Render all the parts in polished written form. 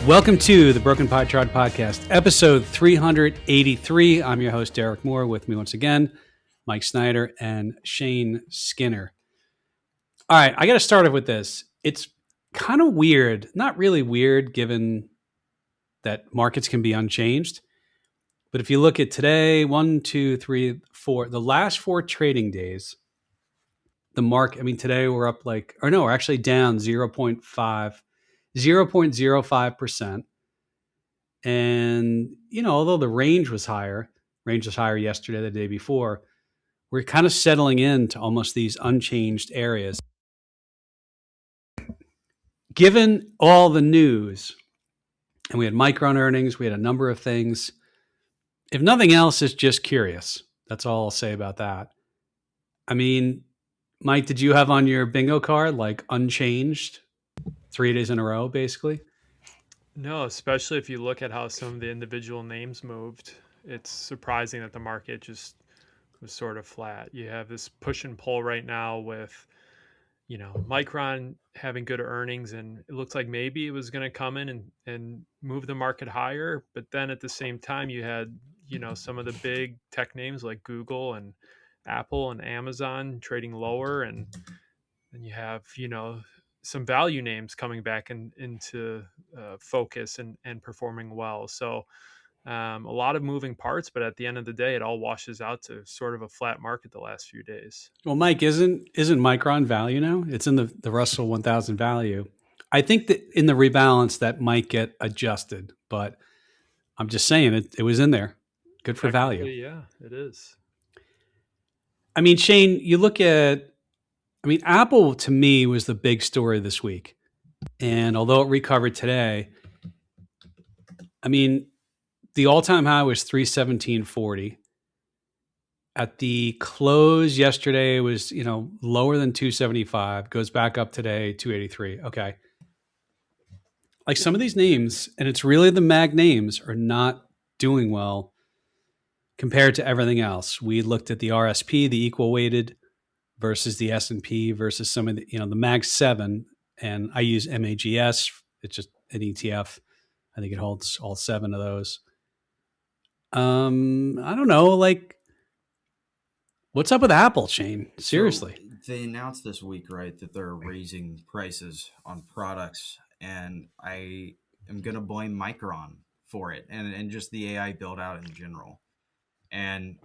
Welcome to the Broken Pie Chart Podcast, episode 383. I'm your host, Derek Moore. With me once again, Mike Snyder and Shane Skinner. All right, I got to start off with this. It's kind of weird, not really weird given that markets can be unchanged. But if you look at today, 1, 2, 3, 4, the last 4 trading days, the market, today we're up we're actually down 0.05%. And, although the range was higher yesterday, the day before, we're kind of settling into almost these unchanged areas. Given all the news, and we had Micron earnings, we had a number of things. If nothing else, it's just curious. That's all I'll say about that. Mike, did you have on your bingo card unchanged 3 days in a row, basically? No, especially if you look at how some of the individual names moved. It's surprising that the market just was sort of flat. You have this push and pull right now with, Micron having good earnings, and it looks like maybe it was going to come in and move the market higher. But then at the same time, you had, some of the big tech names like Google and Apple and Amazon trading lower. And then you have, some value names coming back into focus and performing well. So a lot of moving parts, but at the end of the day, it all washes out to sort of a flat market the last few days. Well, Mike, isn't Micron value now? It's in the Russell 1000 value. I think that in the rebalance that might get adjusted, but I'm just saying it was in there. Good for value. Yeah, it is. Shane, you look at, Apple to me was the big story this week. And although it recovered today, the all-time high was 317.40. At the close yesterday, it was, lower than 275, goes back up today, 283. Okay. Some of these names, and it's really the mag names, are not doing well compared to everything else. We looked at the RSP, the equal weighted, versus the S&P versus some of the, the Mag 7, and I use MAGS. It's just an ETF. I think it holds all 7 of those. I don't know, what's up with Apple, Shane? Seriously. So they announced this week, right, that they're raising prices on products, and I am going to blame Micron for it and just the AI build out in general. And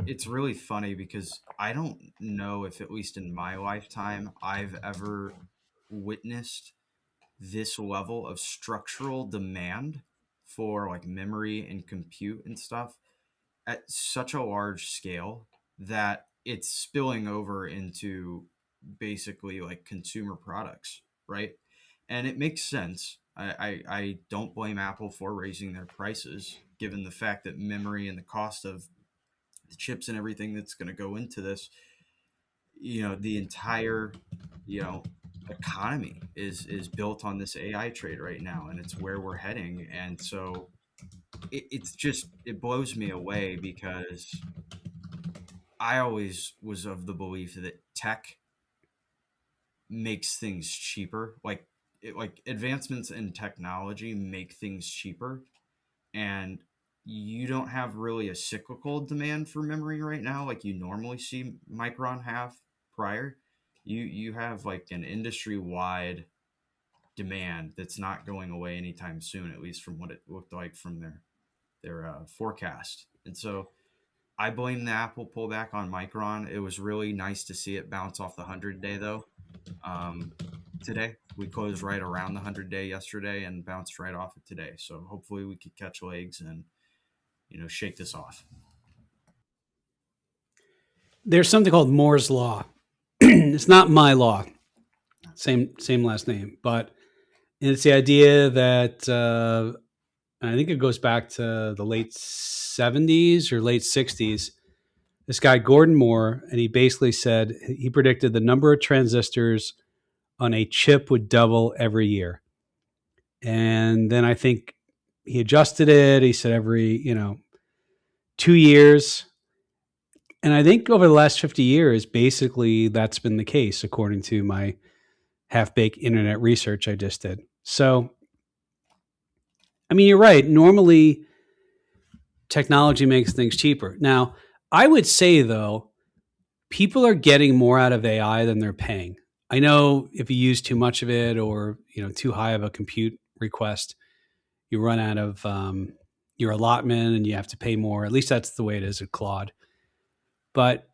it's really funny because I don't know if, at least in my lifetime, I've ever witnessed this level of structural demand for memory and compute and stuff at such a large scale that it's spilling over into basically consumer products, right? And it makes sense. I don't blame Apple for raising their prices, given the fact that memory and the cost of the chips and everything that's going to go into this, the entire, economy is built on this AI trade right now, and it's where we're heading. And so it blows me away because I always was of the belief that tech makes things cheaper. Advancements in technology make things cheaper, and you don't have really a cyclical demand for memory right now like you normally see Micron have prior. You have an industry-wide demand that's not going away anytime soon, at least from what it looked like from their forecast. And so I blame the Apple pullback on Micron. It was really nice to see it bounce off the 100-day though. Today we closed right around the 100-day yesterday and bounced right off it today. So hopefully we could catch legs and shake this off. There's something called Moore's Law. It's not my law. Same last name, but it's the idea that I think it goes back to the late 70s or late 60s. This guy, Gordon Moore, and he basically said he predicted the number of transistors on a chip would double every year. And then I think he adjusted it. He said every, 2 years. And I think over the last 50 years, basically that's been the case, according to my half-baked internet research I just did. So I mean, you're right. Normally, technology makes things cheaper. Now, I would say, though, people are getting more out of AI than they're paying. I know if you use too much of it or too high of a compute request, you run out of your allotment and you have to pay more. At least that's the way it is at Claude. But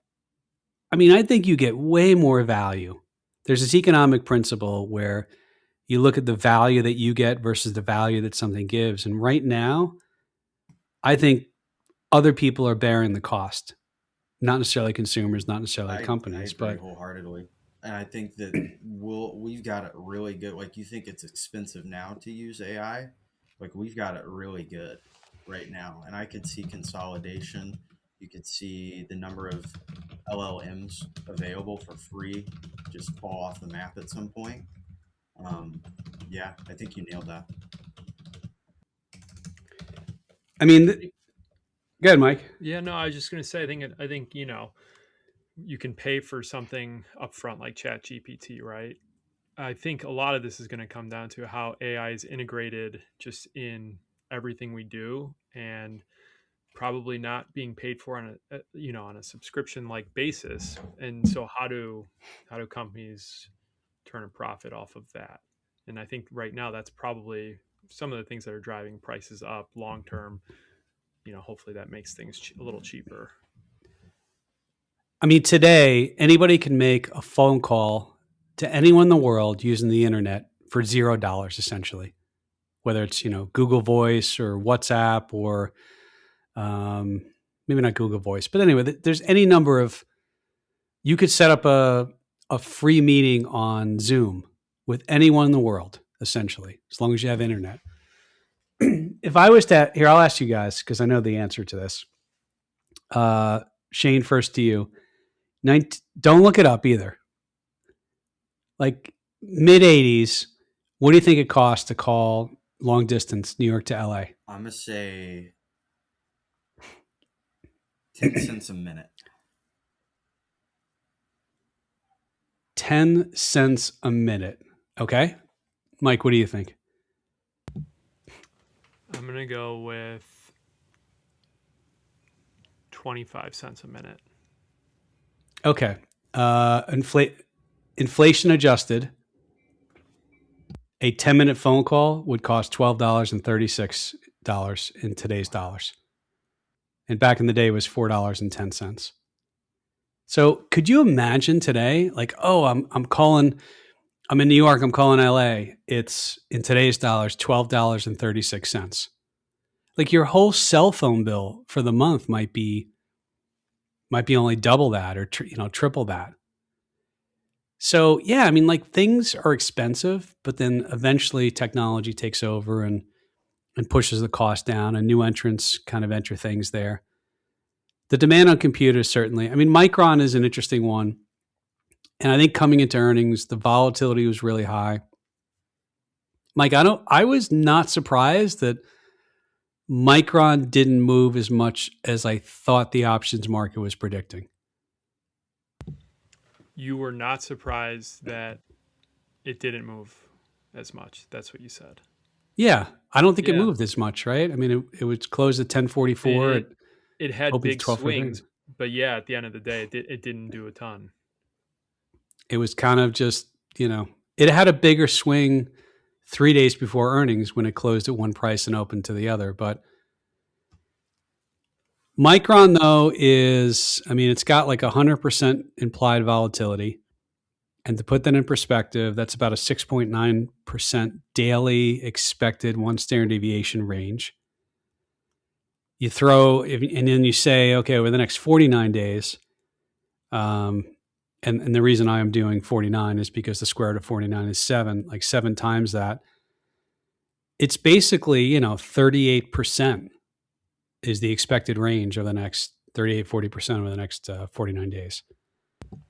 I mean, I think you get way more value. There's this economic principle where you look at the value that you get versus the value that something gives. And right now, I think other people are bearing the cost, not necessarily consumers, not necessarily companies. I agree wholeheartedly. And I think that we've got it really good. Like, you think it's expensive now to use AI, like we've got it really good right now. And I could see consolidation. You could see the number of LLMs available for free just fall off the map at some point. Yeah, I think you nailed that. I mean, go ahead, Mike. Yeah, no, I was just going to say, I think you can pay for something upfront like Chat GPT, right? I think a lot of this is going to come down to how AI is integrated just in everything we do, and probably not being paid for on a subscription like basis. And so how do companies turn a profit off of that? And I think right now that's probably some of the things that are driving prices up long term. Hopefully that makes things a little cheaper. I mean, today, anybody can make a phone call to anyone in the world using the internet for $0, essentially. Whether it's, Google Voice or WhatsApp or maybe not Google Voice. But anyway, there's any number of, you could set up a free meeting on Zoom with anyone in the world, essentially, as long as you have internet. If I was to, here, I'll ask you guys, because I know the answer to this. Shane, first to you. Don't look it up either. Like mid 80s, what do you think it costs to call long distance New York to LA? I'm going to say 10 cents a minute. 10 cents a minute. Okay. Mike, what do you think? I'm going to go with 25 cents a minute. Okay. Inflation adjusted, a 10-minute phone call would cost $12.36 in today's dollars. And back in the day, it was $4.10. So could you imagine today, like, oh, I'm in New York, I'm calling LA. It's in today's dollars, $12.36. Like your whole cell phone bill for the month might be only double that or triple that. So yeah, I mean, like things are expensive, but then eventually technology takes over and pushes the cost down, and new entrants kind of enter things there. The demand on computers, certainly. I mean, Micron is an interesting one. And I think coming into earnings, the volatility was really high. Mike, I was not surprised that Micron didn't move as much as I thought the options market was predicting. You were not surprised that it didn't move as much. That's what you said. Yeah. I don't think it moved as much, right? I mean, it was closed at 1044. It had big swings, but yeah, at the end of the day, it didn't do a ton. It was kind of just, it had a bigger swing 3 days before earnings when it closed at one price and opened to the other. But Micron, though, it's got like 100% implied volatility. And to put that in perspective, that's about a 6.9% daily expected one standard deviation range. You throw, and then you say, okay, over the next 49 days, and the reason I am doing 49 is because the square root of 49 is 7, like 7 times that. It's basically, 38% is the expected range over the next 40% over the next 49 days.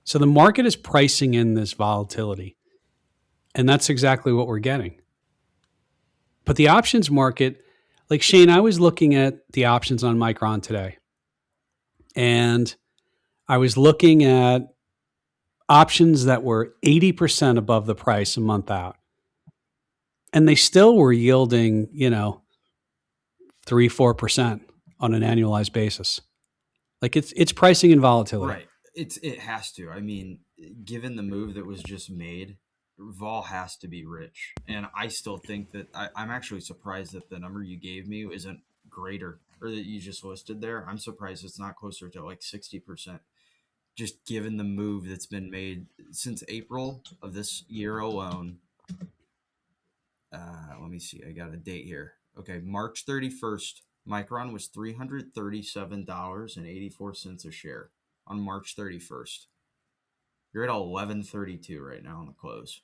So the market is pricing in this volatility, and that's exactly what we're getting. But the options market, like Shane, I was looking at the options on Micron today, and I was looking at options that were 80% above the price a month out. And they still were yielding, 3-4% on an annualized basis. Like it's pricing in volatility. Right. It has to. I mean, given the move that was just made, vol has to be rich. And I still think that I'm actually surprised that the number you gave me isn't greater, or that you just listed there. I'm surprised it's not closer to like 60%. Just given the move that's been made since April of this year alone. Let me see. I got a date here. Okay, March 31st, Micron was $337.84 a share on March 31st. You're at 1132 right now on the close.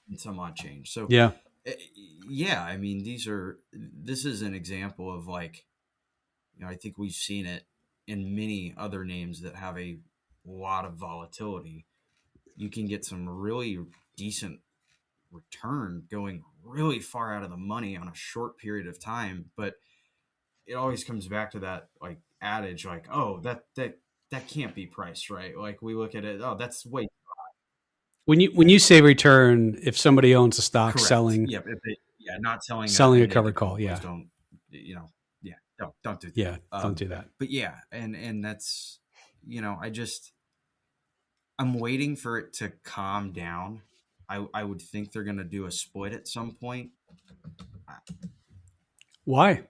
And some odd change. So yeah, I mean, this is an example of like, I think we've seen it in many other names that have a lot of volatility. You can get some really decent return going really far out of the money on a short period of time, but it always comes back to that like adage, like, oh, that can't be priced right. Like we look at it, oh, that's way. When you say return, if somebody owns a stock, Correct. selling, Not selling a covered call, don't don't do that. Don't do that. But and that's I'm waiting for it to calm down. I would think they're going to do a split at some point. Why?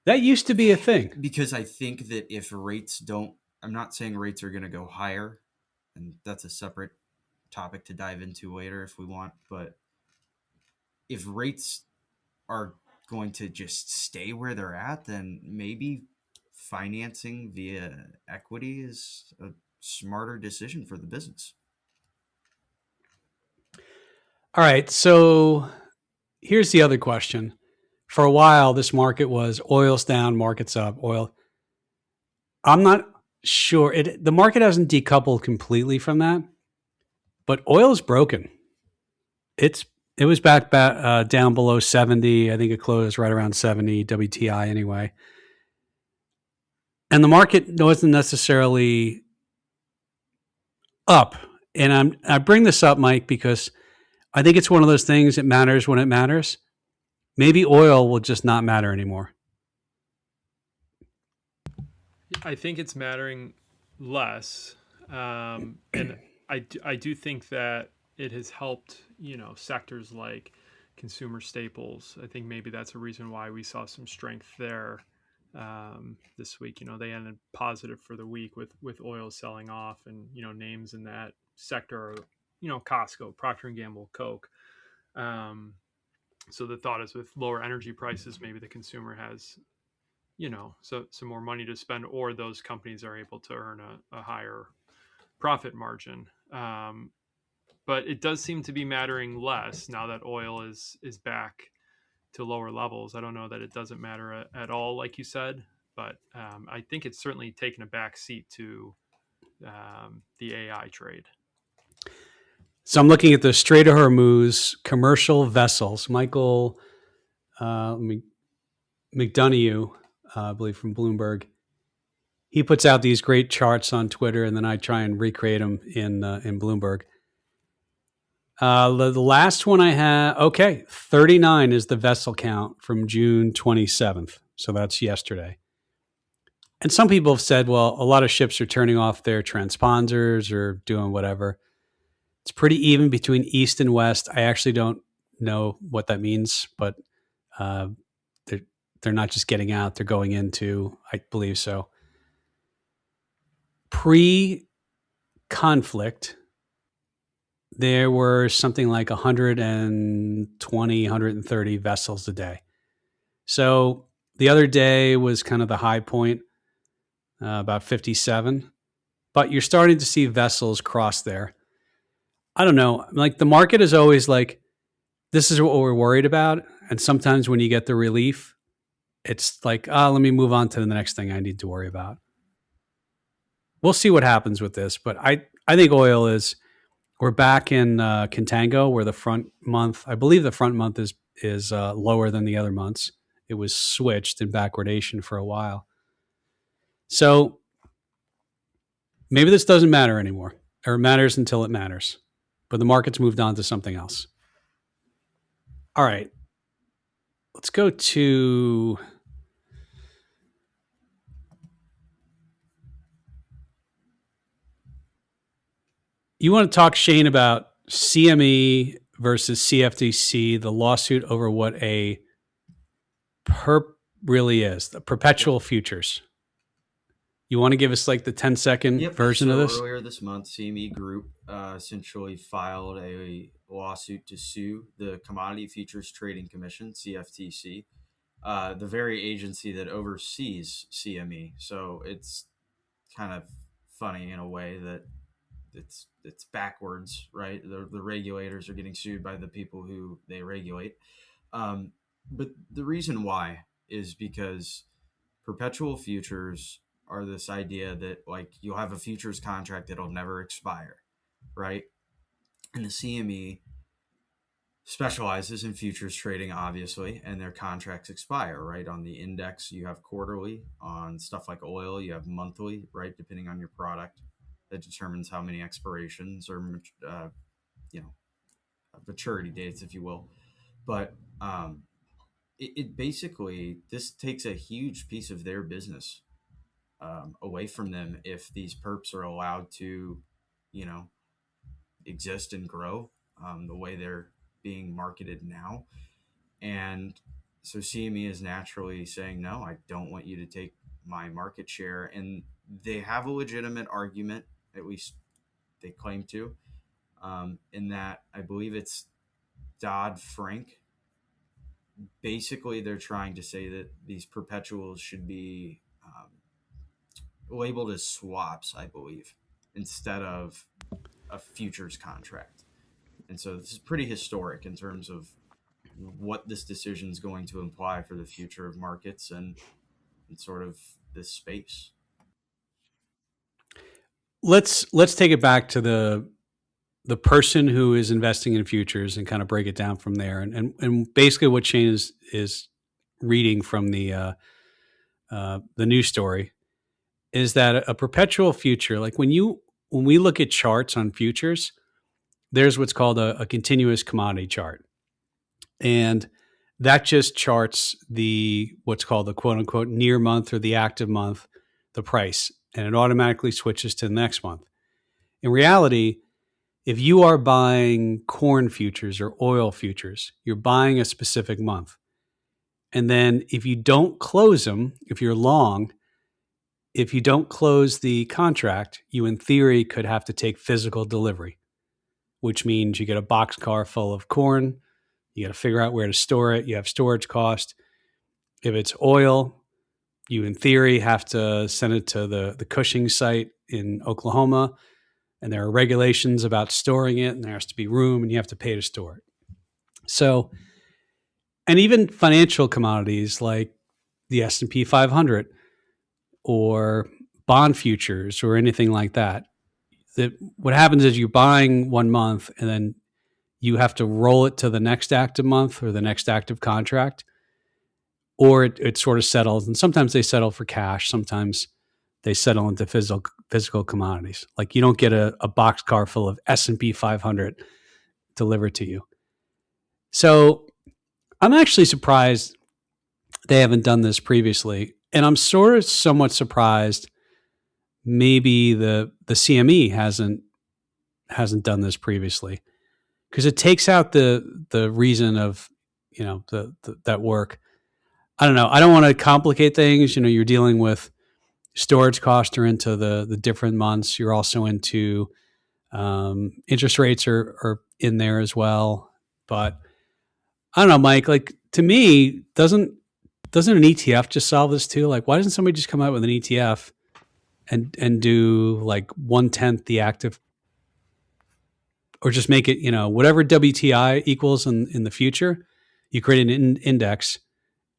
That used to be a thing. Because I think that if rates don't, I'm not saying rates are going to go higher, and that's a separate topic to dive into later if we want, but if rates are going to just stay where they're at, then maybe financing via equity is a smarter decision for the business. All right, so here's the other question. For a while, this market was oil's down, market's up, oil. I'm not sure. The market hasn't decoupled completely from that, but oil's broken. It was back down below 70. I think it closed right around 70 WTI anyway. And the market wasn't necessarily up. And I bring this up, Mike, because I think it's one of those things that matters when it matters. Maybe oil will just not matter anymore. I think it's mattering less. And I do think that it has helped, sectors like consumer staples. I think maybe that's a reason why we saw some strength there this week. They ended positive for the week with oil selling off, and, names in that sector are, Costco, Procter & Gamble, Coke. So the thought is with lower energy prices, maybe the consumer has, so some more money to spend, or those companies are able to earn a higher profit margin. But it does seem to be mattering less now that oil is back to lower levels. I don't know that it doesn't matter at all, like you said, but I think it's certainly taken a back seat to the AI trade. So I'm looking at the Strait of Hormuz commercial vessels. Michael McDonough, I believe from Bloomberg, he puts out these great charts on Twitter, and then I try and recreate them in Bloomberg. The last one I have, 39 is the vessel count from June 27th. So that's yesterday. And some people have said, well, a lot of ships are turning off their transponders or doing whatever. It's pretty even between east and west. I actually don't know what that means, but they're not just getting out; they're going into, I believe so. Pre-conflict, there were something like 120, 130 vessels a day. So the other day was kind of the high point, about 57. But you're starting to see vessels cross there. I don't know. Like the market is always like, this is what we're worried about. And sometimes when you get the relief, it's like, let me move on to the next thing I need to worry about. We'll see what happens with this. But I think we're back in contango where the front month, I believe the front month is lower than the other months. It was switched in backwardation for a while. So maybe this doesn't matter anymore, or it matters until it matters. But the market's moved on to something else. All right. let's go to. You want to talk, Shane, about CME versus CFTC, the lawsuit over what a perp really is, the perpetual futures. You want to give us like the 10-second version of this? Earlier this month, CME Group essentially filed a lawsuit to sue the Commodity Futures Trading Commission, CFTC, the very agency that oversees CME. So it's kind of funny in a way that it's backwards, right? The regulators are getting sued by the people who they regulate. But the reason why is because perpetual futures are this idea that like you'll have a futures contract that'll never expire, right? And the CME specializes in futures trading, obviously, and their contracts expire, right? On the index, you have quarterly. On stuff like oil, you have monthly, right? Depending on your product, that determines how many expirations or maturity dates, if you will. But it basically, this takes a huge piece of their business away from them if these perps are allowed to, exist and grow the way they're being marketed now. And so CME is naturally saying, no, I don't want you to take my market share. And they have a legitimate argument, at least they claim to, in that I believe it's Dodd-Frank. Basically, they're trying to say that these perpetuals should be labeled as swaps, I believe, instead of a futures contract. And so this is pretty historic in terms of what this decision is going to imply for the future of markets and sort of this space. Let's take it back to the person who is investing in futures and kind of break it down from there. And basically what Shane is reading from the news story is that a perpetual future, like when we look at charts on futures, there's what's called a continuous commodity chart. And that just charts what's called the quote unquote near month or the active month, the price, and it automatically switches to the next month. In reality, if you are buying corn futures or oil futures, you're buying a specific month. And then if you don't close them, if you're long, if you don't close the contract, you in theory could have to take physical delivery, which means you get a boxcar full of corn. You got to figure out where to store it. You have storage cost. If it's oil, you in theory have to send it to the Cushing site in Oklahoma. And there are regulations about storing it, and there has to be room, and you have to pay to store it. So, and even financial commodities like the S&P 500 or bond futures or anything like that, what happens is you're buying 1 month and then you have to roll it to the next active month or the next active contract, or it sort of settles. And sometimes they settle for cash. Sometimes they settle into physical commodities. Like you don't get a boxcar full of S&P 500 delivered to you. So I'm actually surprised they haven't done this previously. And I'm somewhat surprised maybe the CME hasn't done this previously, because it takes out the reason of, that work. I don't know. I don't want to complicate things. You're dealing with storage costs are into the different months. You're also into interest rates are in there as well. But I don't know, Mike, like to me, doesn't an ETF just solve this too? Like, why doesn't somebody just come out with an ETF and do like 1/10 the active, or just make it, whatever WTI equals in the future, you create an index,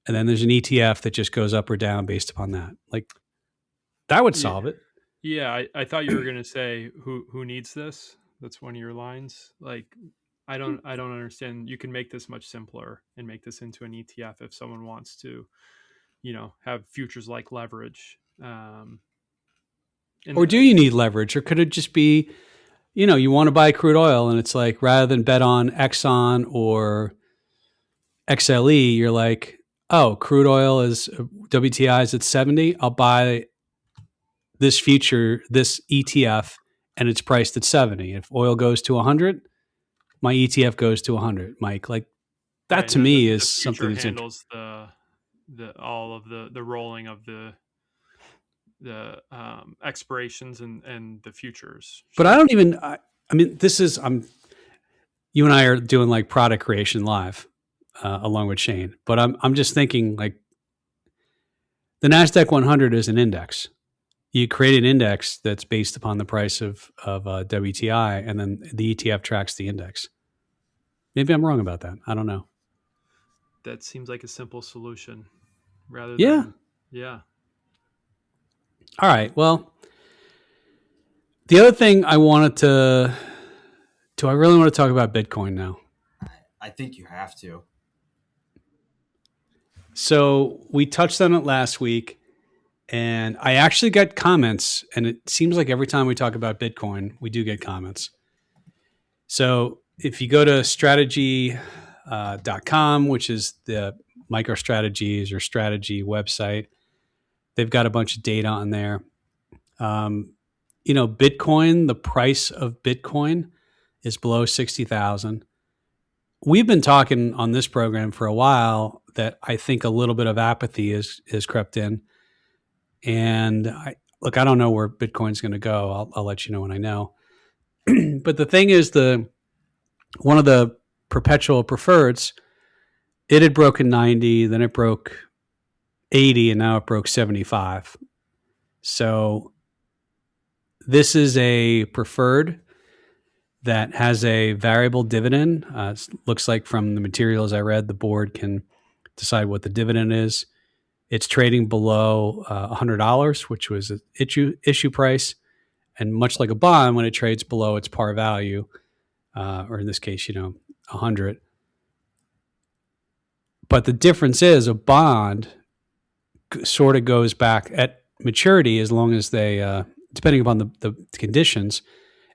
and then there's an ETF that just goes up or down based upon that. Like that would solve it. Yeah, I thought you were going to say who needs this? That's one of your lines. Like I don't understand. You can make this much simpler and make this into an ETF if someone wants to, have futures like leverage. Or do you need leverage? Or could it just be, you want to buy crude oil and it's like, rather than bet on Exxon or, XLE, you're like, oh, crude oil is WTI is at 70. I'll buy this future, this ETF, and it's priced at 70. If oil goes to 100, my ETF goes to 100. Mike, like that Right, to and then me the is something future that's interesting. handles the all of the rolling of the expirations and the futures. But I Sure. don't even. I mean, this is. You and I are doing like product creation live, along with Shane. But I'm just thinking like the Nasdaq 100 is an index. You create an index that's based upon the price of WTI, and then the ETF tracks the index. Maybe I'm wrong about that. I don't know. That seems like a simple solution rather Yeah. than, yeah. All right. Well, the other thing I wanted to do, I really want to talk about Bitcoin now. I think you have to. So we touched on it last week, and I actually got comments, and it seems like every time we talk about Bitcoin, we do get comments. So if you go to strategy.com, which is the MicroStrategies or strategy website, they've got a bunch of data on there. Bitcoin, the price of Bitcoin is below 60,000. We've been talking on this program for a while that I think a little bit of apathy is crept in. And I don't know where Bitcoin's going to go. I'll let you know when I know. But the thing is, one of the perpetual preferreds, it had broken 90, then it broke 80, and now it broke 75. So this is a preferred that has a variable dividend. Looks like from the materials I read, the board can decide what the dividend is. It's trading below $100, which was an issue price. And much like a bond, when it trades below its par value, or in this case, 100. But the difference is a bond sort of goes back at maturity as long as they, depending upon the conditions,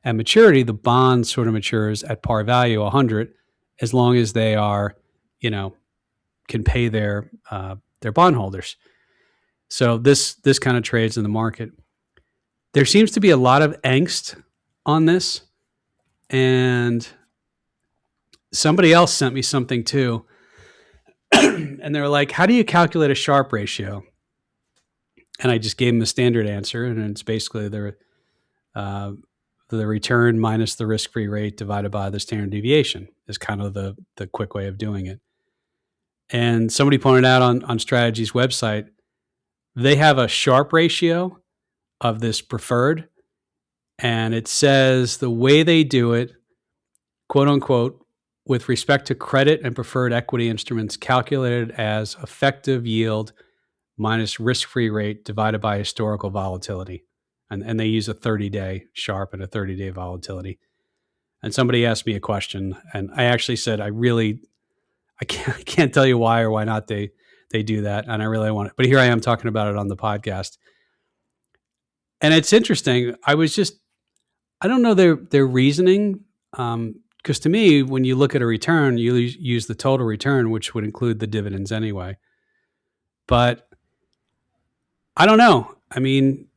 at maturity, the bond sort of matures at par value, 100, as long as they are, can pay their bondholders. So this kind of trades in the market. There seems to be a lot of angst on this, and somebody else sent me something too, and they were like, "How do you calculate a Sharpe ratio?" And I just gave them the standard answer, and it's basically the return minus the risk-free rate divided by the standard deviation is kind of the quick way of doing it. And somebody pointed out on Strategy's website, they have a Sharpe ratio of this preferred, and it says the way they do it, quote unquote, with respect to credit and preferred equity instruments calculated as effective yield minus risk-free rate divided by historical volatility. And they use a 30-day Sharpe and a 30-day volatility. And somebody asked me a question, and I actually said, I can't tell you why or why not they do that, and I really want it. But here I am talking about it on the podcast. And it's interesting. I don't know their reasoning, because to me, when you look at a return, you use the total return, which would include the dividends anyway. But I don't know. I mean,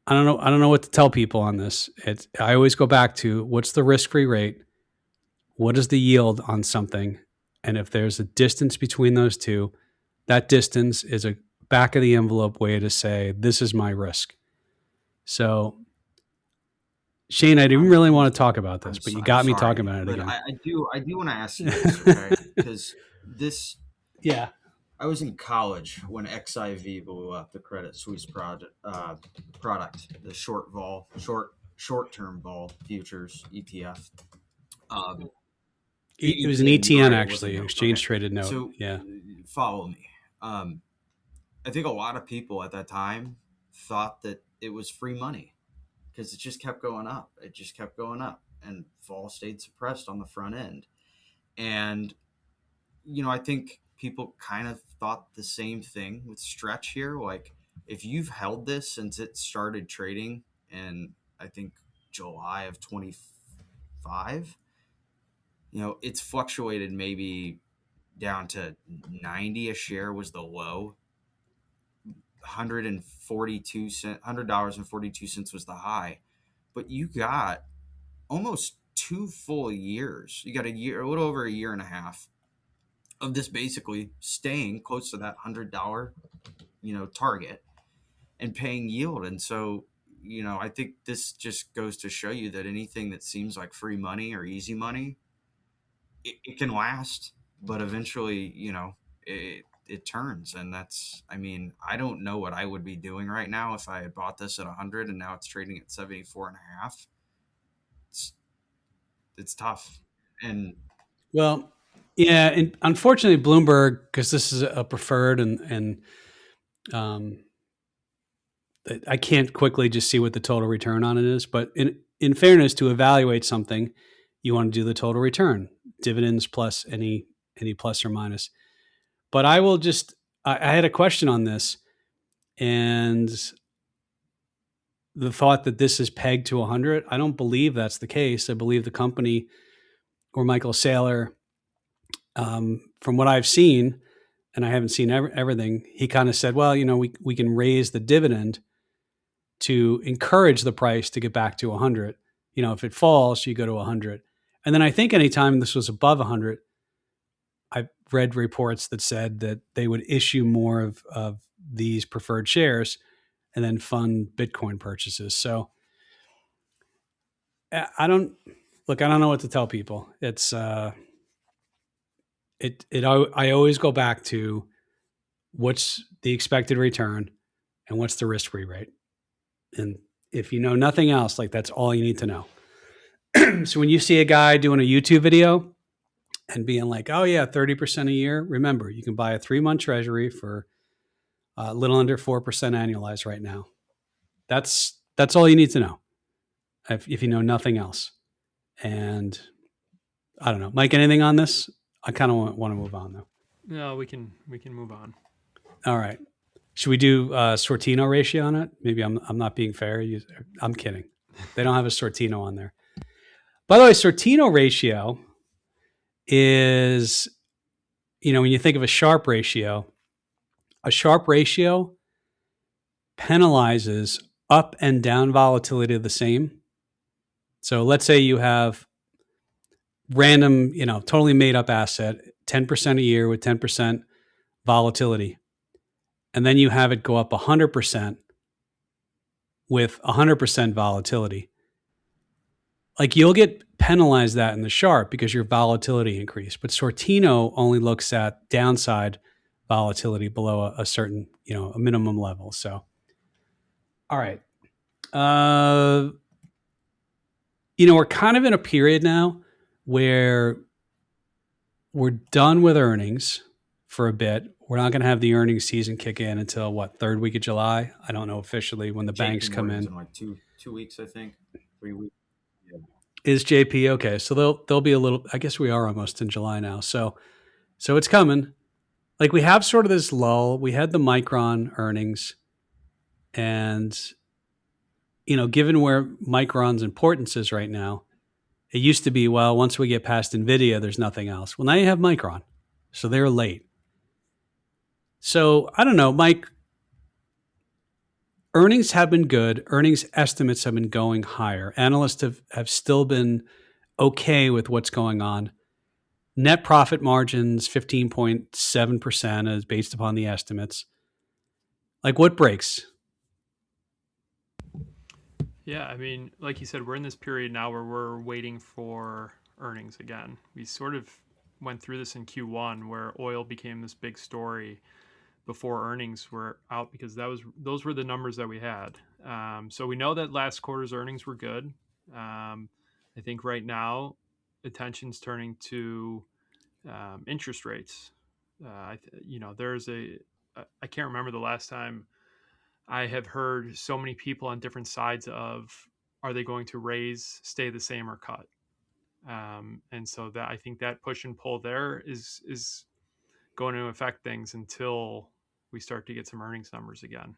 I don't know what to tell people on this. I always go back to what's the risk-free rate, what is the yield on something, and if there's a distance between those two, that distance is a back of the envelope way to say this is my risk. So, Shane, I didn't really want to talk about this, but you got me talking about it again. I do want to ask you this, okay? Because yeah. I was in college when XIV blew up, the Credit Suisse product, the short-term vol futures ETF. It was an ETN, actually, exchange traded note. So, yeah. Follow me. I think a lot of people at that time thought that it was free money because it just kept going up. It just kept going up, and vol stayed suppressed on the front end. And, I think people kind of thought the same thing with Stretch here. Like, if you've held this since it started trading in, I think, July of 25, it's fluctuated maybe down to 90 a share was the low. $100.42 was the high. But you got almost 2 full years. You got a little over a year and a half of this basically staying close to that $100, target and paying yield. And so, I think this just goes to show you that anything that seems like free money or easy money, it can last, but eventually, it turns. And I don't know what I would be doing right now if I had bought this at 100 and now it's trading at 74 and a half. It's tough. And Well, yeah, and unfortunately, Bloomberg, because this is a preferred, and I can't quickly just see what the total return on it is. But in fairness, to evaluate something, you want to do the total return, dividends plus any plus or minus. But I will just, I had a question on this, and the thought that this is pegged to 100, I don't believe that's the case. I believe the company or Michael Saylor, from what I've seen, and I haven't seen everything, he kind of said, well, we can raise the dividend to encourage the price to get back to 100. If it falls, you go to 100. And then I think anytime this was above 100, I've read reports that said that they would issue more of these preferred shares and then fund Bitcoin purchases. So I don't know what to tell people. It's I always go back to what's the expected return and what's the risk-free rate. And if you know nothing else, like that's all you need to know. So when you see a guy doing a YouTube video and being like, oh yeah, 30% a year, remember, you can buy a 3-month treasury for a little under 4% annualized right now. That's all you need to know if you know nothing else. And I don't know, Mike, anything on this? I kind of want to move on though. No, we can move on. All right. Should we do Sortino ratio on it? Maybe I'm not being fair. I'm kidding. They don't have a Sortino on there. By the way, Sortino ratio is, when you think of a Sharpe ratio penalizes up and down volatility the same. So let's say you have random, totally made up asset, 10% a year with 10% volatility. And then you have it go up 100% with 100% volatility. Like you'll get penalized that in the Sharpe because your volatility increased. But Sortino only looks at downside volatility below a certain, a minimum level. So, all right. We're kind of in a period now where we're done with earnings for a bit. We're not going to have the earnings season kick in until third week of July. I don't know officially when the banks come in. Like two weeks, I think. 3 weeks. Yeah. Is JP okay? So they'll be a little. I guess we are almost in July now. So it's coming. Like we have sort of this lull. We had the Micron earnings, and given where Micron's importance is right now, it used to be, well, once we get past NVIDIA, there's nothing else. Well, now you have Micron, so they're late. So I don't know, Mike. Earnings have been good. Earnings estimates have been going higher. Analysts have still been okay with what's going on. Net profit margins, 15.7% is based upon the estimates. Like what breaks? Yeah, I mean, like you said, we're in this period now where we're waiting for earnings again. We sort of went through this in Q1 where oil became this big story before earnings were out because those were the numbers that we had. So we know that last quarter's earnings were good. I think right now attention's turning to interest rates. There's I can't remember the last time I have heard so many people on different sides of are they going to raise, stay the same, or cut? And so that I think that push and pull there is going to affect things until we start to get some earnings numbers again.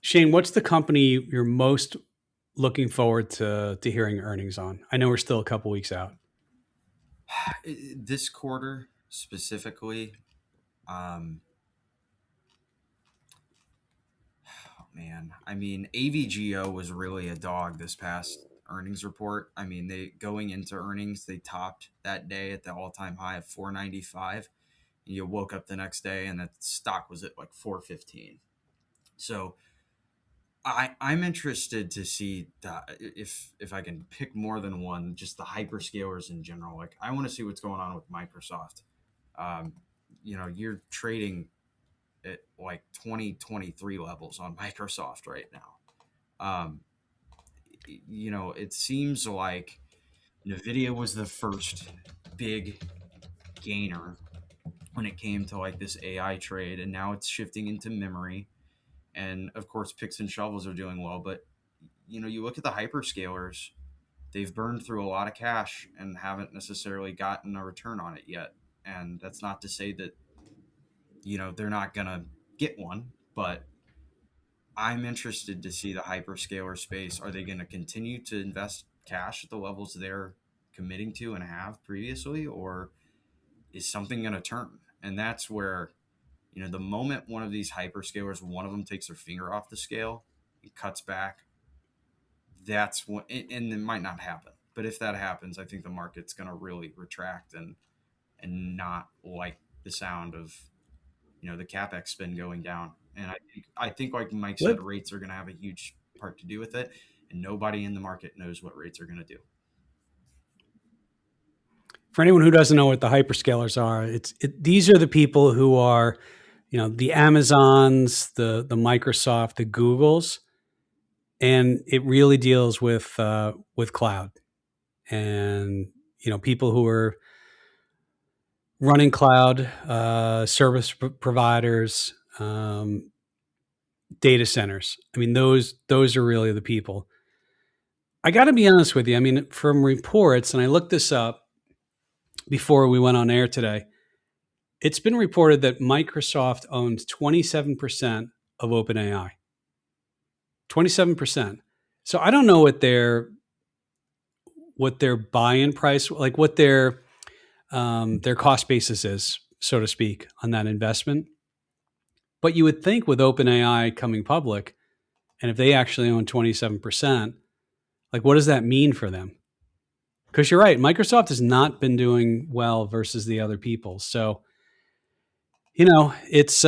Shane, what's the company you're most looking forward to hearing earnings on? I know we're still a couple weeks out. This quarter specifically, um, oh man, I mean, AVGO was really a dog this past earnings report. I mean, they going into earnings, they topped that day at the all-time high of 495. And you woke up the next day and that stock was at like 415. So I'm interested to see if I can pick more than one, just the hyperscalers in general. Like I want to see what's going on with Microsoft. Um, you're trading at like 2023 levels on Microsoft right now. Um, it seems like Nvidia was the first big gainer when it came to like this AI trade, and now it's shifting into memory. And of course, picks and shovels are doing well, but you look at the hyperscalers, they've burned through a lot of cash and haven't necessarily gotten a return on it yet. And that's not to say that they're not gonna get one, but I'm interested to see the hyperscaler space. Are they going to continue to invest cash at the levels they're committing to and have previously, or is something going to turn? And that's where, the moment one of these hyperscalers, one of them takes their finger off the scale and cuts back, that's what, and it might not happen. But if that happens, I think the market's going to really retract and not like the sound of the capex spend going down. And I think like Mike said, What rates are going to have a huge part to do with it, and nobody in the market knows what rates are going to do. For anyone who doesn't know what the hyperscalers are, these are the people who are, the Amazons, the Microsoft, the Googles, and it really deals with cloud and people who are running cloud service providers, data centers. I mean, those are really the people. I got to be honest with you. I mean, from reports, and I looked this up before we went on air today, it's been reported that Microsoft owns 27% of OpenAI. 27%. So I don't know what their buy-in price, like what their cost basis is, so to speak, on that investment. But you would think with OpenAI coming public, and if they actually own 27%, like what does that mean for them? Because you're right, Microsoft has not been doing well versus the other people. So, it's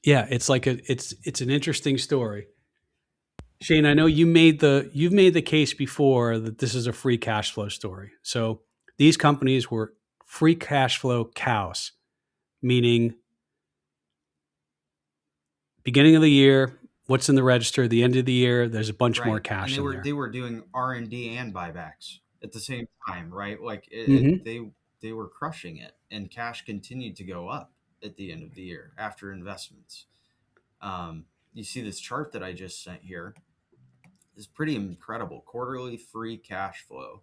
it's like it's an interesting story. Shane, I know you've made the case before that this is a free cash flow story. So these companies were free cash flow cows, meaning beginning of the year, what's in the register, the end of the year, there's a bunch more cash and in there. they were doing R&D and buybacks at the same time, right? Like they were crushing it, and cash continued to go up at the end of the year after investments. You see this chart that I just sent here is pretty incredible. Quarterly free cash flow,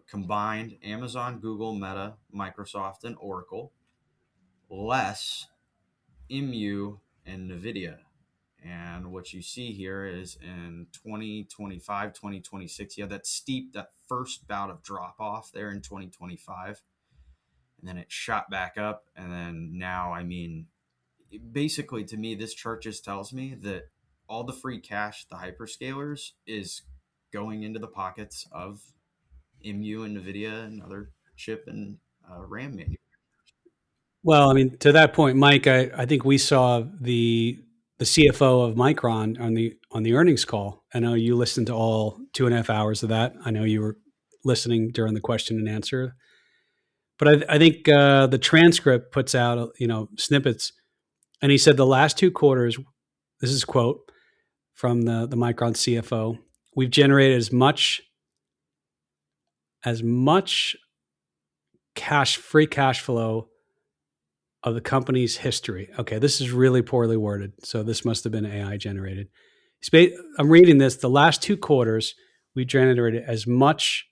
combined Amazon, Google, Meta, Microsoft, and Oracle, less MU and NVIDIA. And what you see here is in 2025, 2026, you had that first bout of drop off there in 2025. And then it shot back up. And then now, I mean, basically to me, this chart just tells me that all the free cash, the hyperscalers, is going into the pockets of MU and NVIDIA and other chip and RAM manufacturers. Well, I mean, to that point, Mike, I think we saw the CFO of Micron on the earnings call. I know you listened to all 2.5 hours of that. I know you were listening during the question and answer. But I think the transcript puts out snippets, and he said the last 2 quarters. This is a quote from the Micron CFO. We've generated as much free cash flow of the company's history. Okay, this is really poorly worded, so this must have been AI generated. I'm reading this. The last 2 quarters, we generated as much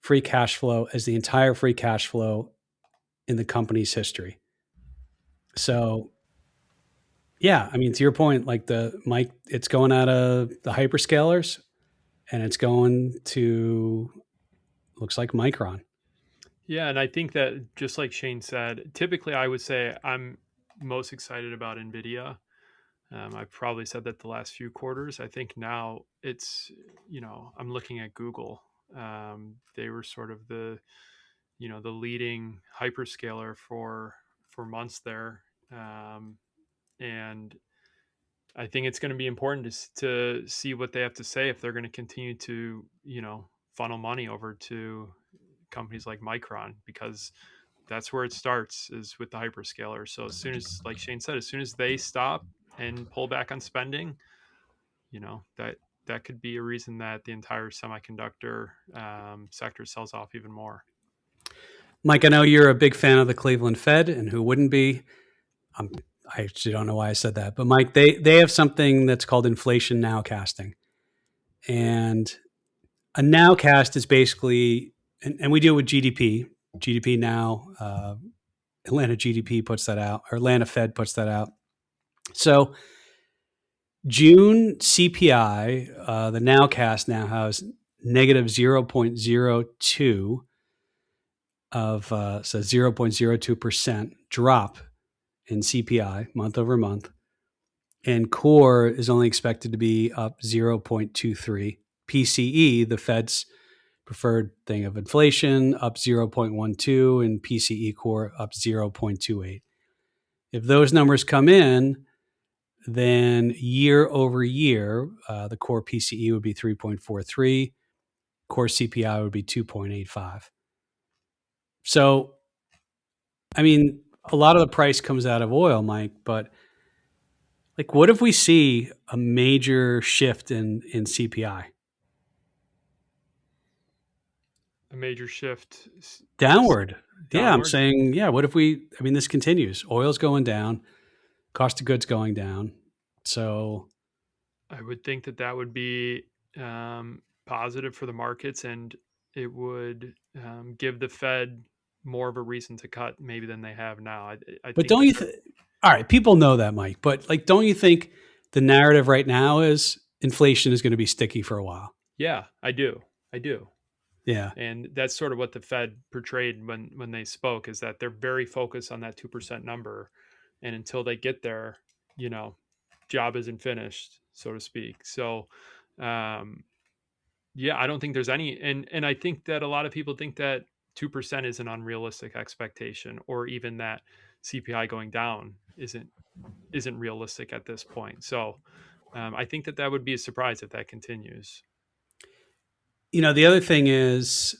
free cash flow as the entire free cash flow in the company's history. So, yeah, I mean, to your point, like Mike, it's going out of the hyperscalers. and it's going to, looks like, Micron. Yeah, and I think that just like Shane said, typically I would say I'm most excited about NVIDIA. I've probably said that the last few quarters. I think now it's, I'm looking at Google. They were sort of the leading hyperscaler for months there. And I think it's going to be important to see what they have to say if they're going to continue to, funnel money over to companies like Micron, because that's where it starts, is with the hyperscalers. So as soon as, like Shane said, as soon as they stop and pull back on spending, that could be a reason that the entire semiconductor sector sells off even more. Mike, I know you're a big fan of the Cleveland Fed, and who wouldn't be? I actually don't know why I said that, but Mike, they have something that's called inflation nowcasting, and a nowcast is basically, and we do it with GDP. GDP now, Atlanta GDP puts that out, or Atlanta Fed puts that out. So June CPI, the nowcast now has negative 0.02 of, so 0.02% drop in CPI month over month. And core is only expected to be up 0.23. PCE, the Fed's preferred thing of inflation, up 0.12, and PCE core up 0.28. If those numbers come in, then year over year, the core PCE would be 3.43, core CPI would be 2.85. So, I mean, a lot of the price comes out of oil, Mike, but like, what if we see a major shift in CPI? A major shift Downward. Yeah, I'm downward. saying, yeah, what if this continues? Oil's going down, cost of goods going down. So, I would think that would be positive for the markets, and it would give the Fed more of a reason to cut maybe than they have now. I but think don't that you, all right, people know that, Mike, but like, don't you think the narrative right now is inflation is going to be sticky for a while? yeah, I do. I do. Yeah. And that's sort of what the Fed portrayed when they spoke, is that they're very focused on that 2% number. And until they get there, job isn't finished, so to speak. So, yeah, I don't think there's any, and I think that a lot of people think that 2% is an unrealistic expectation, or even that CPI going down isn't realistic at this point. So, I think that would be a surprise if that continues. The other thing is,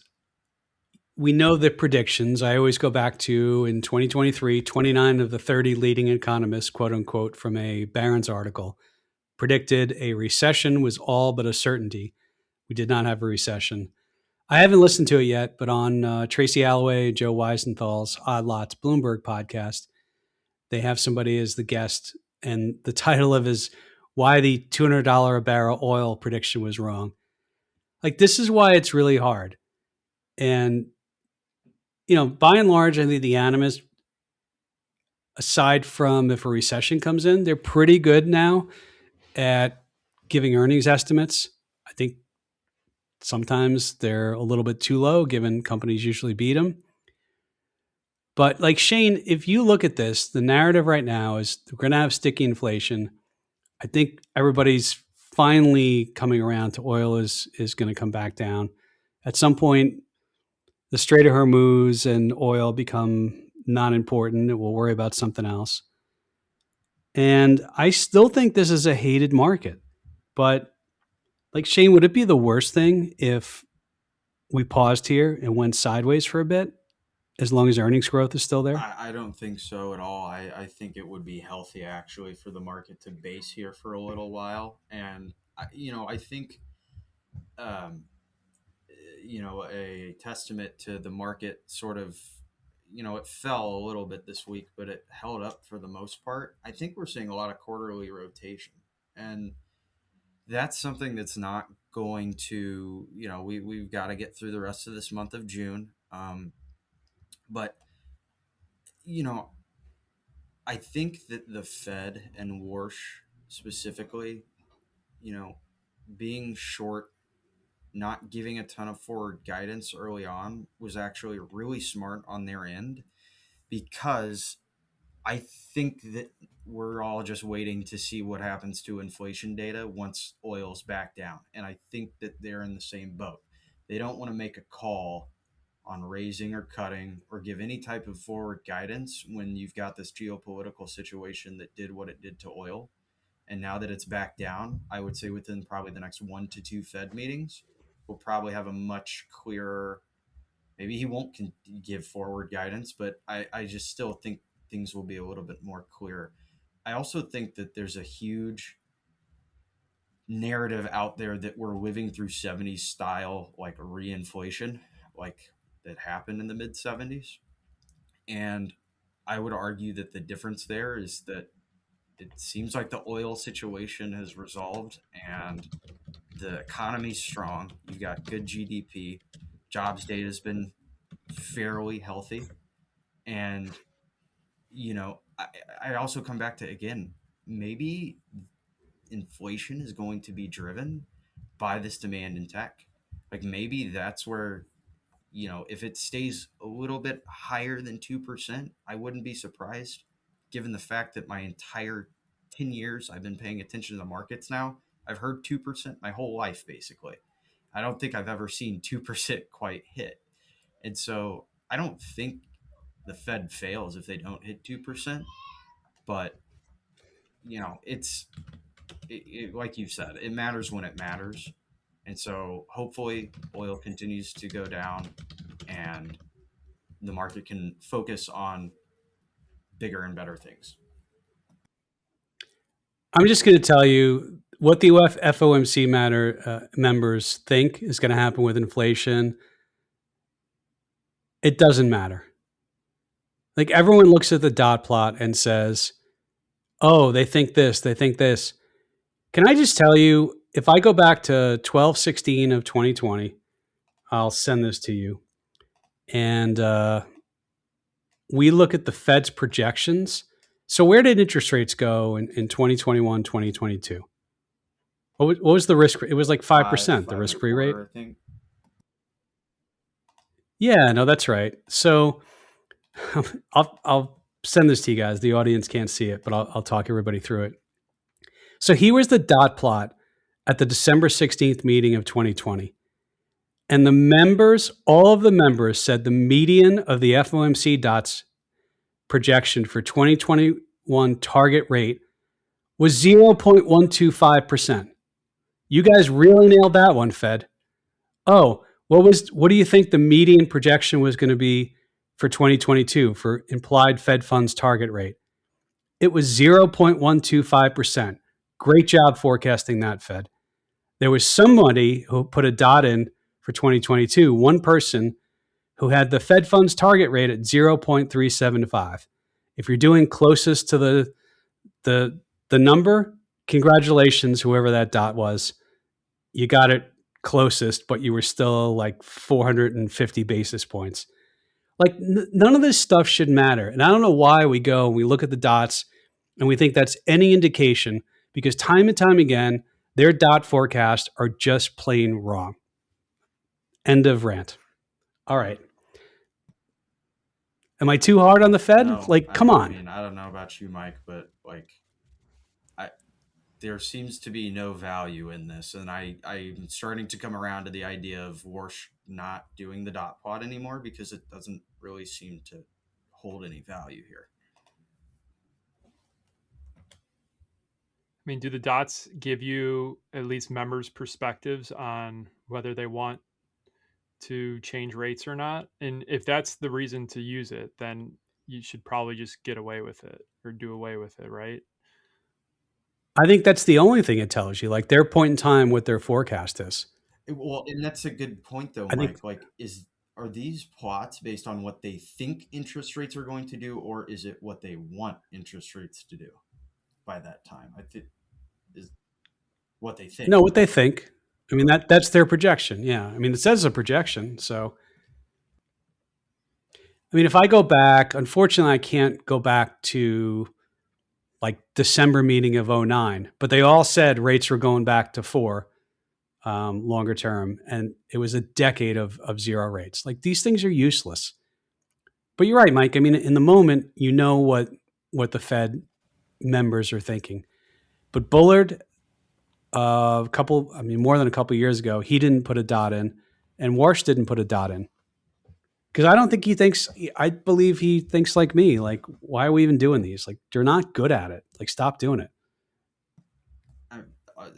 we know the predictions. I always go back to, in 2023, 29 of the 30 leading economists, quote unquote, from a Barron's article, predicted a recession was all but a certainty. We did not have a recession. I haven't listened to it yet, but on Tracy Alloway, Joe Weisenthal's Odd Lots Bloomberg podcast, they have somebody as the guest, and the title of his "Why the $200 a Barrel Oil Prediction Was Wrong." Like, this is why it's really hard. And by and large, I think the analysts, aside from if a recession comes in, they're pretty good now at giving earnings estimates. I think sometimes they're a little bit too low, given companies usually beat them. But like Shane, if you look at this, the narrative right now is we're going to have sticky inflation. I think everybody's finally coming around to oil is going to come back down. At some point, the Strait of Hormuz and oil become not important. We'll worry about something else. And I still think this is a hated market. But like Shane, would it be the worst thing if we paused here and went sideways for a bit, as long as earnings growth is still there? I don't think so at all. I think it would be healthy actually for the market to base here for a little while. And, I think, um, a testament to the market sort of, it fell a little bit this week, but it held up for the most part. I think we're seeing a lot of quarterly rotation. And that's something that's not going to, we've got to get through the rest of this month of June. But, you know, I think that the Fed and Warsh specifically, being short not giving a ton of forward guidance early on was actually really smart on their end, because I think that we're all just waiting to see what happens to inflation data once oil's back down. And I think that they're in the same boat. They don't want to make a call on raising or cutting or give any type of forward guidance when you've got this geopolitical situation that did what it did to oil. And now that it's back down, I would say within probably the next 1 to 2 Fed meetings, we'll probably have a much clearer. Maybe he won't give forward guidance, but I just still think things will be a little bit more clear. I also think that there's a huge narrative out there that we're living through 70s style, like reinflation, like that happened in the mid 70s. And I would argue that the difference there is that it seems like the oil situation has resolved and the economy's strong. You've got good GDP. Jobs data has been fairly healthy. And, I also come back to, again, maybe inflation is going to be driven by this demand in tech. Like maybe that's where, if it stays a little bit higher than 2%, I wouldn't be surprised, given the fact that my entire 10 years I've been paying attention to the markets now. I've heard 2% my whole life, basically. I don't think I've ever seen 2% quite hit. And so I don't think the Fed fails if they don't hit 2%. But, it's like you said, it matters when it matters. And so hopefully oil continues to go down and the market can focus on bigger and better things. I'm just going to tell you what the FOMC members think is going to happen with inflation. It doesn't matter. Like everyone looks at the dot plot and says, oh, they think this, they think this. Can I just tell you, if I go back to 12/16 of 2020, I'll send this to you. And we look at the Fed's projections. So where did interest rates go in 2021, 2022? What was the risk? It was like 5%, the risk-free rate. I think. Yeah, no, that's right. So I'll send this to you guys. The audience can't see it, but I'll talk everybody through it. So here was the dot plot at the December 16th meeting of 2020. And the members, all of the members said the median of the FOMC dots projection for 2021 target rate was 0.125%. You guys really nailed that one, Fed. Oh, what do you think the median projection was going to be for 2022 for implied Fed funds target rate? It was 0.125%. Great job forecasting that, Fed. There was somebody who put a dot in for 2022, one person who had the Fed funds target rate at 0.375. If you're doing closest to the number, congratulations, whoever that dot was. You got it closest, but you were still like 450 basis points. Like none of this stuff should matter. And I don't know why we go and we look at the dots and we think that's any indication, because time and time again, their dot forecasts are just plain wrong. End of rant. All right. Am I too hard on the Fed? No, come on. I mean, I don't know about you, Mike, but there seems to be no value in this. And I'm starting to come around to the idea of Warsh not doing the dot plot anymore, because it doesn't really seem to hold any value here. I mean, do the dots give you at least members' perspectives on whether they want to change rates or not? And if that's the reason to use it, then you should probably just get away with it or do away with it, right? I think that's the only thing it tells you, like their point in time, what their forecast is. Well, and that's a good point, though, Mike. Are these plots based on what they think interest rates are going to do, or is it what they want interest rates to do by that time? I think is what they think. No, what they think. I mean, that's their projection. Yeah. I mean, it says a projection. So, I mean, if I go back, unfortunately, I can't go back to like December meeting of 2009, but they all said rates were going back to 4. longer term, and it was a decade of zero rates. Like, these things are useless. But you're right, Mike. I mean, in the moment, you know what the Fed members are thinking. But Bullard, more than a couple years ago, he didn't put a dot in, and Warsh didn't put a dot in. Because I don't think he thinks, I believe he thinks like me. Like, why are we even doing these? Like, you're not good at it. Like, stop doing it.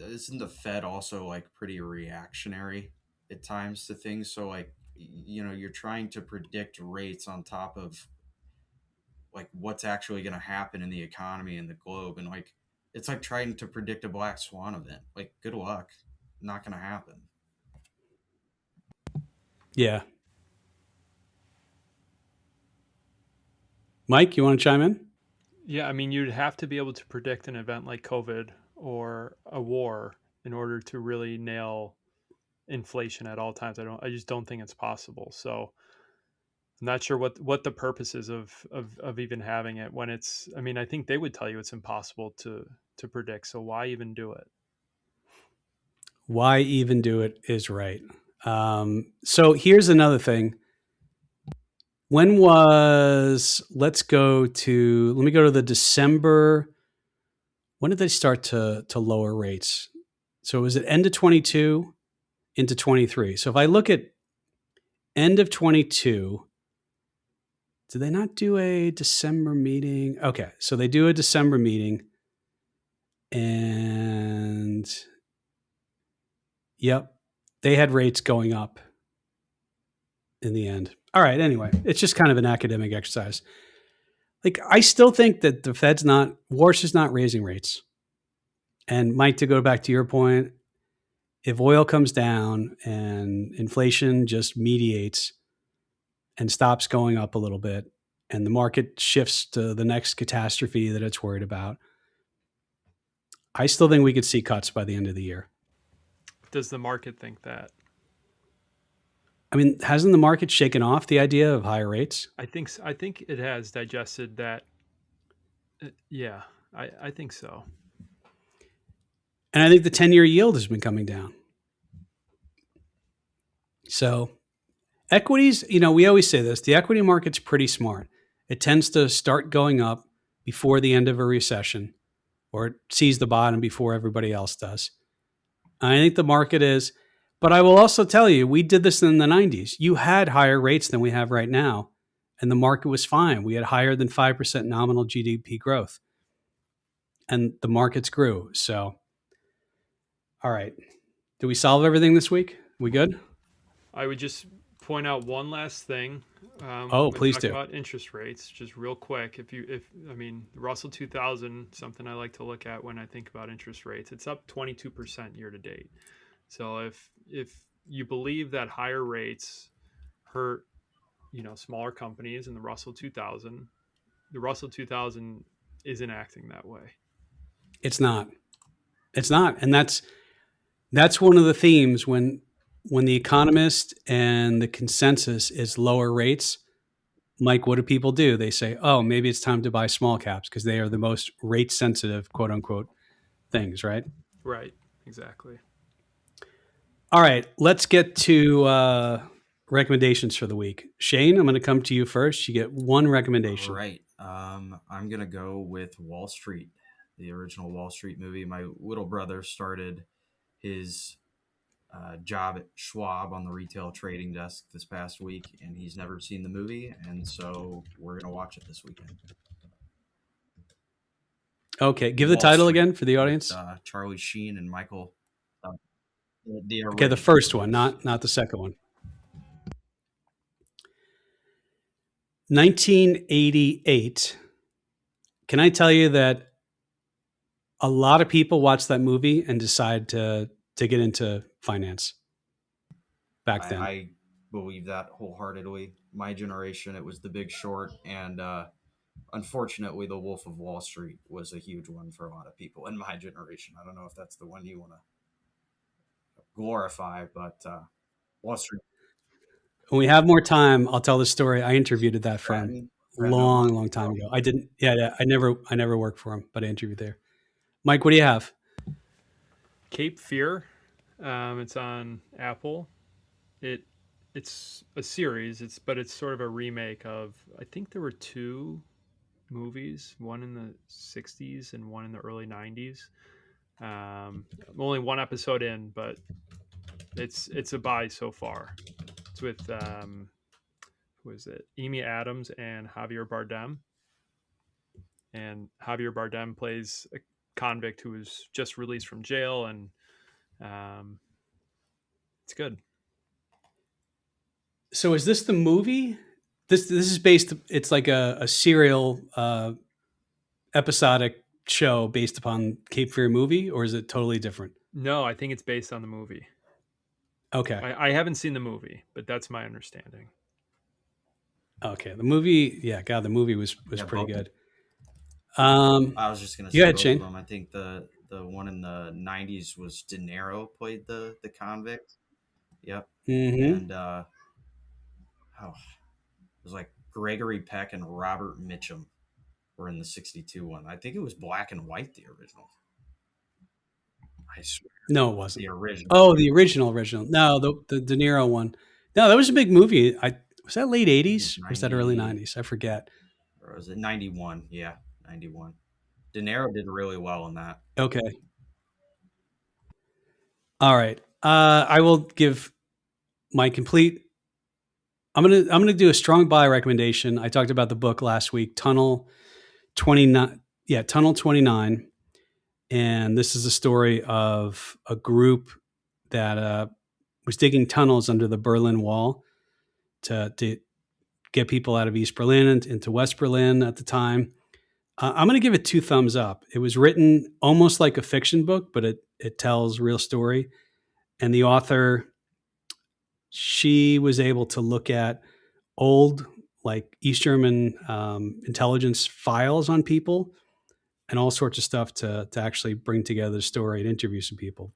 Isn't the Fed also like pretty reactionary at times to things? So like, you're trying to predict rates on top of like what's actually going to happen in the economy and the globe, and like it's like trying to predict a black swan event. Like, good luck, not going to happen. Yeah. Mike, you want to chime in? Yeah, I mean, you'd have to be able to predict an event like COVID or a war in order to really nail inflation at all times. I just don't think it's possible. So I'm not sure what the purpose is of even having it when it's, I mean, I think they would tell you it's impossible to predict. So why even do it? Why even do it is right. So here's another thing. Let me go to the December. When did they start to lower rates? So it was at end of 22 into 23. So if I look at end of 22, did they not do a December meeting? Okay, so they do a December meeting, and yep, they had rates going up in the end. All right, anyway, it's just kind of an academic exercise. Like, I still think that the Fed's Warsh is not raising rates. And Mike, to go back to your point, if oil comes down and inflation just mediates and stops going up a little bit, and the market shifts to the next catastrophe that it's worried about, I still think we could see cuts by the end of the year. Does the market think that? I mean, hasn't the market shaken off the idea of higher rates? I think it has digested that. Yeah, I think so. And I think the 10-year yield has been coming down. So equities, we always say this, the equity market's pretty smart. It tends to start going up before the end of a recession, or it sees the bottom before everybody else does. I think the market is, but I will also tell you, we did this in the 90s. You had higher rates than we have right now, and the market was fine. We had higher than 5% nominal GDP growth, and the markets grew. So, all right. Did we solve everything this week? We good? I would just point out one last thing. Please do. About interest rates, just real quick. The Russell 2000, something I like to look at when I think about interest rates, it's up 22% year to date. So if you believe that higher rates hurt, smaller companies in the Russell 2000 isn't acting that way. It's not. And that's one of the themes when the economist and the consensus is lower rates. Mike, what do people do? They say, oh, maybe it's time to buy small caps because they are the most rate sensitive, quote unquote, things, right? Right. Exactly. All right. Let's get to recommendations for the week. Shane, I'm going to come to you first. You get one recommendation. All right. I'm going to go with Wall Street, the original Wall Street movie. My little brother started his job at Schwab on the retail trading desk this past week, and he's never seen the movie, and so we're going to watch it this weekend. Okay, give the title again for the audience. Charlie Sheen and Michael. The first one, not the second one. 1988. Can I tell you that a lot of people watched that movie and decide to get into finance back then? I believe that wholeheartedly. My generation, it was The Big Short, and unfortunately, The Wolf of Wall Street was a huge one for a lot of people in my generation. I don't know if that's the one you want to glorify, but Wall Street. When we have more time, I'll tell the story. I interviewed at that firm long time ago. I didn't. Yeah. I never worked for him, but I interviewed there. Mike, what do you have? Cape Fear. It's on Apple. It's a series. It's sort of a remake of, I think there were two movies, one in the '60s and one in the early '90s. I'm only one episode in, but it's a buy so far. It's with who is it? Amy Adams and Javier Bardem. And Javier Bardem plays a convict who was just released from jail, and um, it's good. So is this the movie? This is based. It's like a serial episodic show based upon Cape Fear movie, or is it totally different? No, I think it's based on the movie. Okay. I haven't seen the movie, but that's my understanding. Okay. The movie, yeah, God, the movie was Yeah, pretty both. good. I was just gonna say You had both Shane. of them. I think the one in the '90s was De Niro played the convict. Yep, Mm-hmm. and oh, it was like Gregory Peck and Robert Mitchum were in the '62 one. I think it was black and white, the original. I swear, No, it wasn't. the original. Oh, the original. No, the De Niro one. No, that was a big movie. Was that late '80s or was that early '90s? I forget. Or was it '91? Yeah, '91. De Niro did really well in that. Okay. All right. I will give my complete. I'm gonna do a strong buy recommendation. I talked about the book last week, Tunnel 29. Yeah, Tunnel 29, and this is a story of a group that was digging tunnels under the Berlin Wall to get people out of East Berlin into West Berlin at the time. I'm going to give it 2 thumbs up. It was written almost like a fiction book, but it tells real story. And the author, she was able to look at old, like East German intelligence files on people and all sorts of stuff to actually bring together the story and interview some people.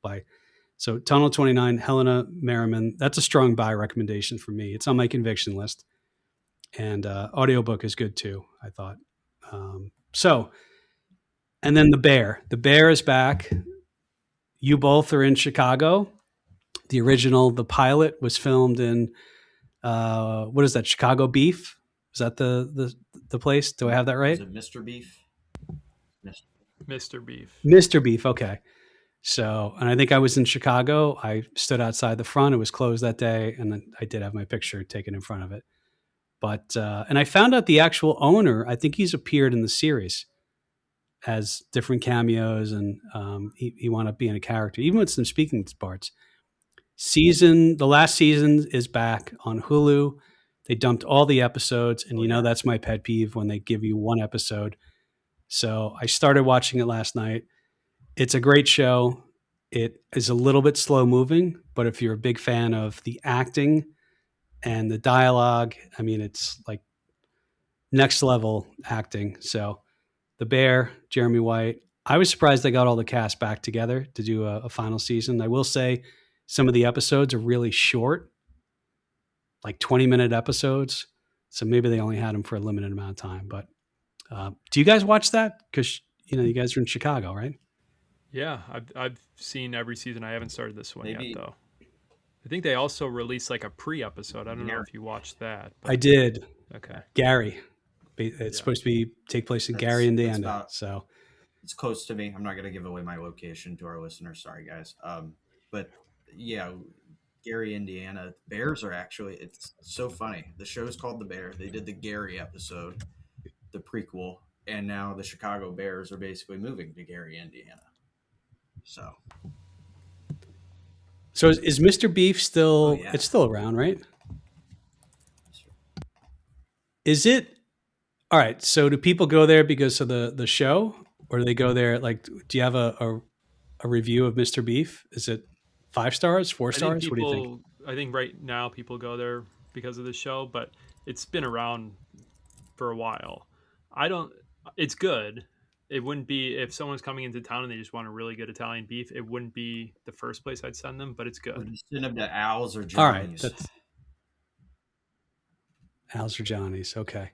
So Tunnel 29, Helena Merriman, that's a strong buy recommendation for me. It's on my conviction list. And audiobook is good too, I thought. And then The Bear is back. You both are in Chicago. The pilot was filmed in what is that? Chicago Beef? Is that the place? Do I have that right? Is it Mr. Beef? Mr. Beef. Mr. Beef. Okay. So, and I think I was in Chicago. I stood outside the front. It was closed that day, and then I did have my picture taken in front of it. But and I found out the actual owner. I think he's appeared in the series as different cameos, and he wound up being a character, even with some speaking parts. The last season is back on Hulu. They dumped all the episodes, and that's my pet peeve when they give you one episode. So I started watching it last night. It's a great show. It is a little bit slow moving, but if you're a big fan of the acting and the dialogue, I mean, it's like next level acting. So The Bear, Jeremy White. I was surprised they got all the cast back together to do a final season. I will say some of the episodes are really short, like 20-minute episodes. So maybe they only had them for a limited amount of time. But do you guys watch that? Because you guys are in Chicago, right? Yeah, I've seen every season. I haven't started this one yet, though. I think they also released like a pre-episode. I don't know if you watched that. I did. Okay. Gary. It's supposed to take place in Gary, Indiana. So it's close to me. I'm not going to give away my location to our listeners. Sorry, guys. But yeah, Gary, Indiana. Bears are actually, it's so funny. The show's called The Bear. They did the Gary episode, the prequel, and now the Chicago Bears are basically moving to Gary, Indiana. So is Mr. Beef still? Oh, yeah. It's still around, right? Is it? All right. So do people go there because of the show, or do they go there like? Do you have a review of Mr. Beef? Is it 5 stars, 4 stars? What do you think? I think right now people go there because of the show, but it's been around for a while. It's good. It wouldn't be, if someone's coming into town and they just want a really good Italian beef, it wouldn't be the first place I'd send them, but it's good. Would you send them to Al's or Johnny's? All right. That's Al's or Johnny's. Okay.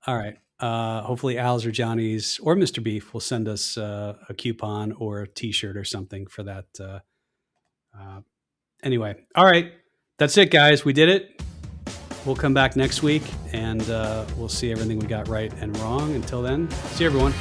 All right. Hopefully Al's or Johnny's or Mr. Beef will send us a coupon or a t-shirt or something for that Anyway, all right. That's it, guys. We did it. We'll come back next week, and we'll see everything we got right and wrong. Until then, see you, everyone.